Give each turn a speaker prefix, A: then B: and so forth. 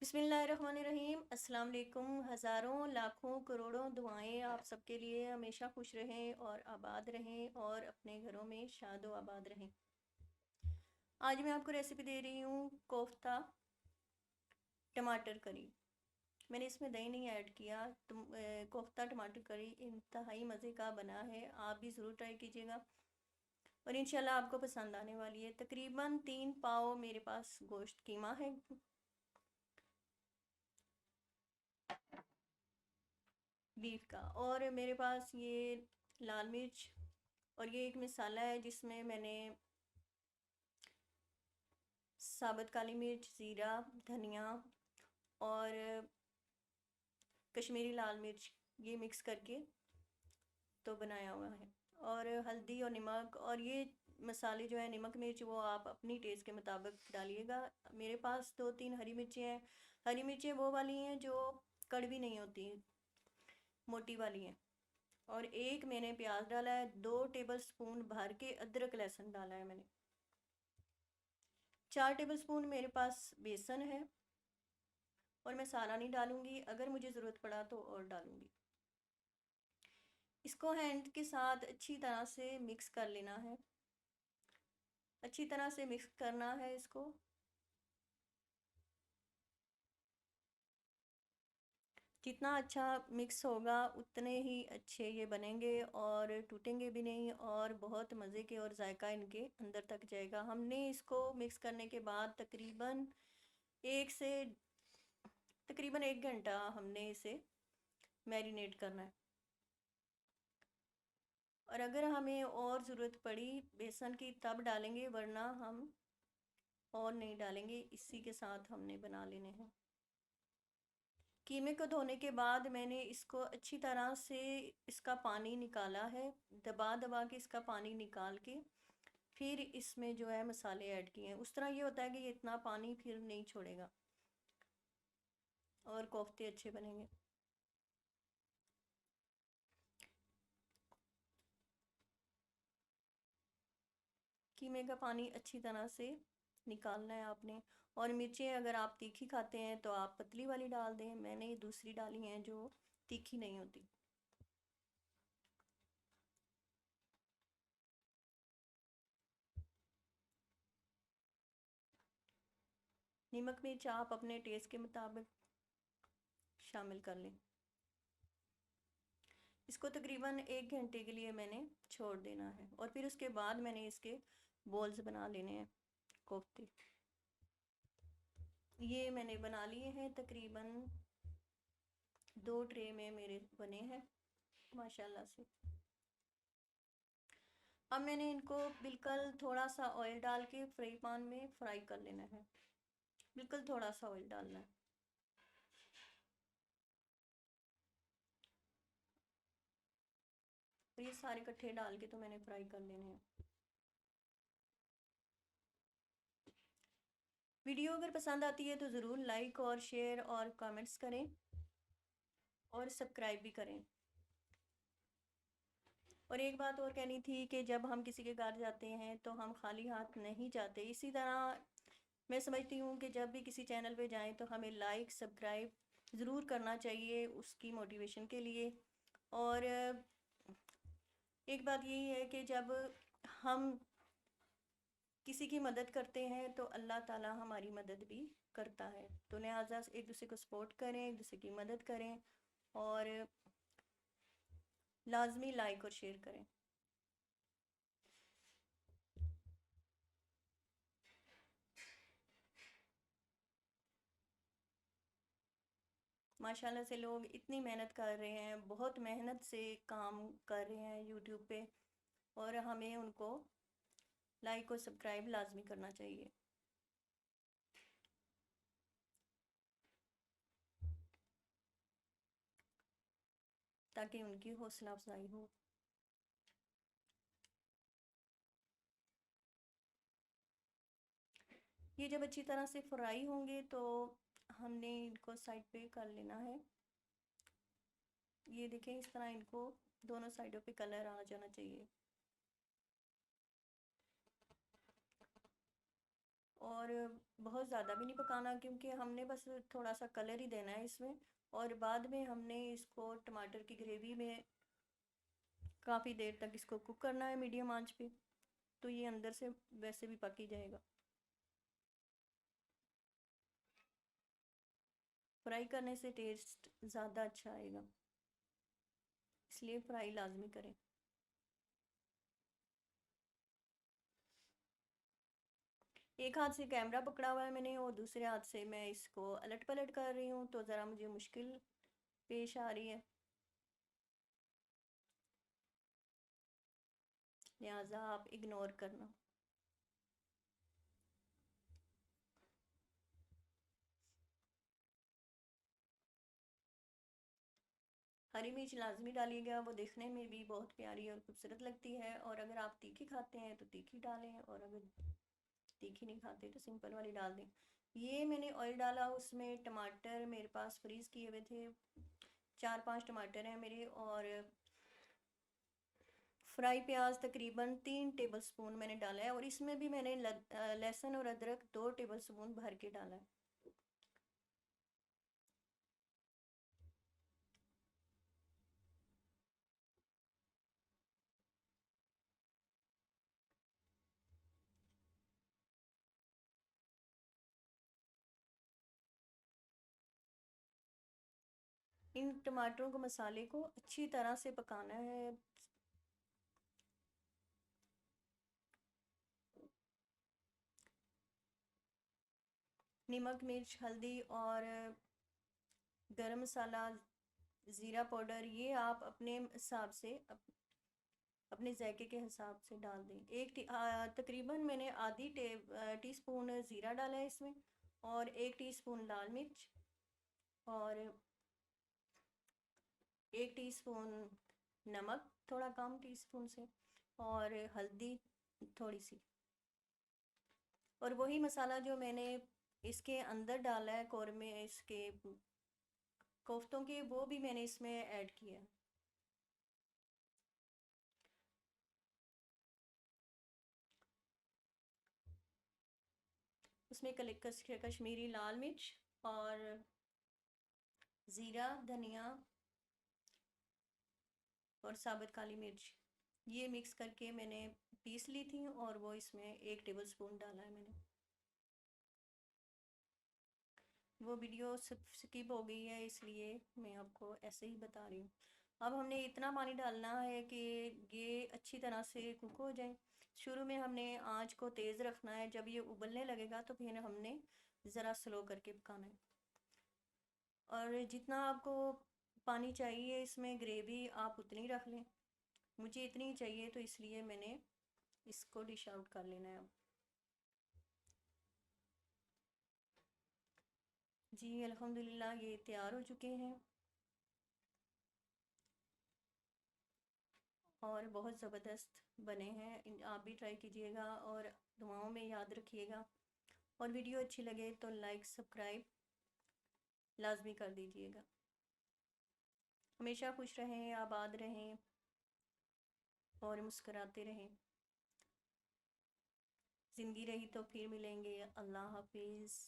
A: बिस्मिल्लाहिर्रहमानिर्रहीम। अस्सलाम वालेकुम। हज़ारों लाखों करोड़ों दुआएं आप सबके लिए, हमेशा खुश रहें और आबाद रहें और अपने घरों में शादो आबाद रहें। आज मैं आपको रेसिपी दे रही हूँ कोफ्ता टमाटर करी। मैंने इसमें दही नहीं ऐड किया। कोफ्ता टमाटर करी इंतहाई मज़े का बना है, आप भी ज़रूर ट्राई कीजिएगा और इंशाल्लाह आपको पसंद आने वाली है। तकरीबन 3 पाव मेरे पास गोश्त कीमा है बीफ का, और मेरे पास ये लाल मिर्च और ये एक मसाला है जिसमें मैंने साबुत काली मिर्च, ज़ीरा, धनिया और कश्मीरी लाल मिर्च ये मिक्स करके तो बनाया हुआ है, और हल्दी और नमक, और ये मसाले जो है नमक मिर्च वो आप अपनी टेस्ट के मुताबिक डालिएगा। मेरे पास 2-3 हरी मिर्चें हैं। हरी मिर्चें वो वाली हैं जो कड़वी नहीं होती, मोटी वाली हैं। और एक मैंने प्याज डाला है। 2 टेबल स्पून भर के अदरक लहसुन डाला है मैंने। 4 टेबल स्पून मेरे पास बेसन है, और मैं सारा नहीं डालूंगी, अगर मुझे ज़रूरत पड़ा तो और डालूंगी। इसको हैंड के साथ अच्छी तरह से मिक्स कर लेना है, अच्छी तरह से मिक्स करना है इसको। जितना अच्छा मिक्स होगा उतने ही अच्छे ये बनेंगे और टूटेंगे भी नहीं, और बहुत मज़े के और जायका इनके अंदर तक जाएगा। हमने इसको मिक्स करने के बाद एक से तकरीबन 1 घंटा हमने इसे मैरिनेट करना है। और अगर हमें और ज़रूरत पड़ी बेसन की तब डालेंगे, वरना हम और नहीं डालेंगे। इसी के साथ हमने बना लेने हैं। कीमे को धोने के बाद मैंने इसको अच्छी तरह से इसका पानी निकाला है, दबा दबा के इसका पानी निकाल के फिर इसमें जो है मसाले ऐड किए हैं। उस तरह ये होता है कि ये इतना पानी फिर नहीं छोड़ेगा और कोफ्ते अच्छे बनेंगे। कीमे का पानी अच्छी तरह से निकालना है आपने। और मिर्चें अगर आप तीखी खाते हैं तो आप पतली वाली डाल दें, मैंने ये दूसरी डाली हैं जो तीखी नहीं होती। नमक मिर्च आप अपने टेस्ट के मुताबिक शामिल कर लें। इसको तकरीबन 1 घंटे के लिए मैंने छोड़ देना है, और फिर उसके बाद मैंने इसके बॉल्स बना लेने हैं कोफ्ते। ये मैंने बना लिए हैं, तकरीबन 2 ट्रे में मेरे बने हैं माशाल्लाह से। अब मैंने इनको बिल्कुल थोड़ा सा ऑयल डाल के फ्राई पैन में फ्राई कर लेना है। बिल्कुल थोड़ा सा ऑयल डालना है। तो ये सारे इकट्ठे डाल के तो मैंने फ्राई कर लेने हैं। वीडियो अगर पसंद आती है तो ज़रूर लाइक और शेयर और कमेंट्स करें और सब्सक्राइब भी करें। और एक बात और कहनी थी कि जब हम किसी के घर जाते हैं तो हम खाली हाथ नहीं जाते। इसी तरह मैं समझती हूँ कि जब भी किसी चैनल पे जाएं तो हमें लाइक सब्सक्राइब ज़रूर करना चाहिए, उसकी मोटिवेशन के लिए। और एक बात यही है कि जब हम किसी की मदद करते हैं तो अल्लाह ताला हमारी मदद भी करता है। तो लिहाजा एक दूसरे को सपोर्ट करें, एक दूसरे की मदद करें, और लाजमी लाइक और शेयर करें। माशाल्लाह से लोग इतनी मेहनत कर रहे हैं, बहुत मेहनत से काम कर रहे हैं यूट्यूब पे, और हमें उनको लाइक और सब्सक्राइब लाजमी करना चाहिए ताकि उनकी हौसला अफजाई हो। ये जब अच्छी तरह से फ्राई होंगे तो हमने इनको साइड पे कर लेना है। ये देखें, इस तरह इनको दोनों साइडों पे कलर आ जाना चाहिए। और बहुत ज़्यादा भी नहीं पकाना, क्योंकि हमने बस थोड़ा सा कलर ही देना है इसमें। और बाद में हमने इसको टमाटर की ग्रेवी में काफ़ी देर तक इसको कुक करना है मीडियम आंच पे, तो ये अंदर से वैसे भी पक ही जाएगा। फ्राई करने से टेस्ट ज़्यादा अच्छा आएगा, इसलिए फ्राई लाजमी करें। एक हाथ से कैमरा पकड़ा हुआ है मैंने और दूसरे हाथ से मैं इसको अलट पलट कर रही हूँ, तो ज़रा मुझे मुश्किल पेश आ रही है, लिहाजा आप इग्नोर करना। हरी मिर्च लाजमी डालिएगा, वो देखने में भी बहुत प्यारी और खूबसूरत लगती है। और अगर आप तीखी खाते हैं तो तीखी डालें, और अगर तीखी नहीं खाते तो सिंपल वाली डाल दें। ये मैंने ऑयल डाला, उसमें टमाटर मेरे पास फ्रीज़ किए हुए थे, 4-5 टमाटर हैं मेरे, और फ्राई प्याज तकरीबन 3 टेबलस्पून मैंने डाला है। और इसमें भी मैंने लहसुन और अदरक 2 टेबलस्पून भर के डाला है। इन टमाटरों को, मसाले को अच्छी तरह से पकाना है। नमक, मिर्च, हल्दी और गरम मसाला, ज़ीरा पाउडर, ये आप अपने हिसाब से अपने जायके के हिसाब से डाल दें। तकरीबन मैंने आधी टीस्पून ज़ीरा डाला है इसमें, और 1 टीस्पून लाल मिर्च, और 1 टीस्पून नमक, थोड़ा कम टीस्पून से, और हल्दी थोड़ी सी। और वही मसाला जो मैंने इसके अंदर डाला है कौरमे, इसके कोफ्तों के, वो भी मैंने इसमें ऐड किया है। उसमें कश्मीरी लाल मिर्च और ज़ीरा, धनिया और साबुत काली मिर्च, ये मिक्स करके मैंने पीस ली थी, और वो इसमें 1 टेबलस्पून डाला है मैंने। वो वीडियो स्किप हो गई है, इसलिए मैं आपको ऐसे ही बता रही हूँ। अब हमने इतना पानी डालना है कि ये अच्छी तरह से कुक हो जाए। शुरू में हमने आंच को तेज़ रखना है, जब ये उबलने लगेगा तो फिर हमने ज़रा स्लो करके पकाना है। और जितना आपको पानी चाहिए इसमें ग्रेवी, आप उतनी रख लें। मुझे इतनी ही चाहिए, तो इसलिए मैंने इसको डिश आउट कर लेना है अब। जी अल्हम्दुलिल्लाह, ये तैयार हो चुके हैं और बहुत ज़बरदस्त बने हैं। आप भी ट्राई कीजिएगा और दुआओं में याद रखिएगा। और वीडियो अच्छी लगे तो लाइक सब्सक्राइब लाजमी कर दीजिएगा। हमेशा खुश रहें, आबाद रहें और मुस्कराते रहें। ज़िंदगी रही तो फिर मिलेंगे। अल्लाह हाफिज़।